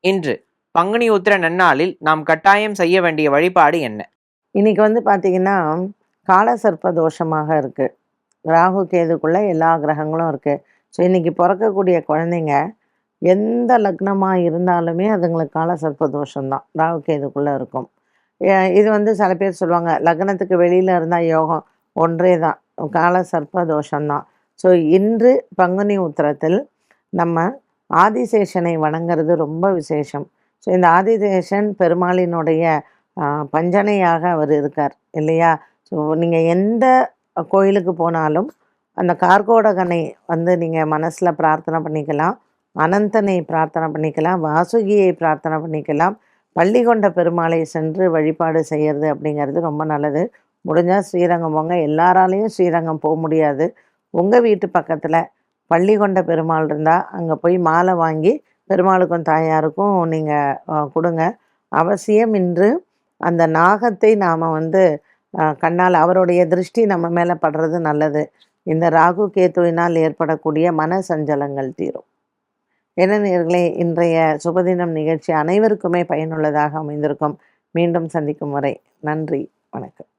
இன்று பங்குனி உத்திர நன்னாளில் நாம் கட்டாயம் செய்ய வேண்டிய வழிபாடு என்ன? இன்னைக்கு பார்த்தீங்கன்னா, கால சர்ப்ப தோஷமாக இருக்கு. ராகு கேதுக்குள்ள எல்லா கிரகங்களும் இருக்கு. ஸோ இன்னைக்கு பிறக்கக்கூடிய குழந்தைங்க எந்த லக்னமா இருந்தாலுமே அதுங்களுக்கு கால சர்ப்ப தோஷம் தான். ராகு கேதுக்குள்ள இருக்கும். இது சில பேர் சொல்லுவாங்க, லக்னத்துக்கு வெளியில இருந்தா யோகம். ஒன்றே தான். கால சர்ப்ப தோஷம் தான். ஸோ இன்று பங்குனி உத்திரத்தில் நம்ம ஆதிசேஷனை வணங்குறது ரொம்ப விசேஷம். ஸோ இந்த ஆதிசேஷன் பெருமாளினுடைய பஞ்சனையாக அவர் இருக்கார் இல்லையா? ஸோ நீங்கள் எந்த கோயிலுக்கு போனாலும் அந்த கார்கோடகனை நீங்கள் மனசில் பிரார்த்தனை பண்ணிக்கலாம். அனந்தனை பிரார்த்தனை பண்ணிக்கலாம். வாசுகியை பிரார்த்தனை பண்ணிக்கலாம். பள்ளி கொண்ட பெருமாளை சென்று வழிபாடு செய்கிறது அப்படிங்கிறது ரொம்ப நல்லது. முடிஞ்சால் ஸ்ரீரங்கம் போங்க. எல்லாராலையும் ஸ்ரீரங்கம் போக முடியாது. உங்கள் வீட்டு பக்கத்தில் பள்ளி கொண்ட பெருமாள் இருந்தால் அங்கே போய் மாலை வாங்கி பெருமாளுக்கும் தாயாருக்கும் நீங்கள் கொடுங்க. அவசியம் இன்று அந்த நாகத்தை நாம் கண்ணால் அவருடைய திருஷ்டி நம்ம மேலே படுறது நல்லது. இந்த ராகு கேத்துவினால் ஏற்படக்கூடிய மன சஞ்சலங்கள் தீரும். என்ன நேயர்களே, இன்றைய சுபதினம் நிகழ்ச்சி அனைவருக்குமே பயனுள்ளதாக அமைந்திருக்கும். மீண்டும் சந்திக்கும் வரை நன்றி, வணக்கம்.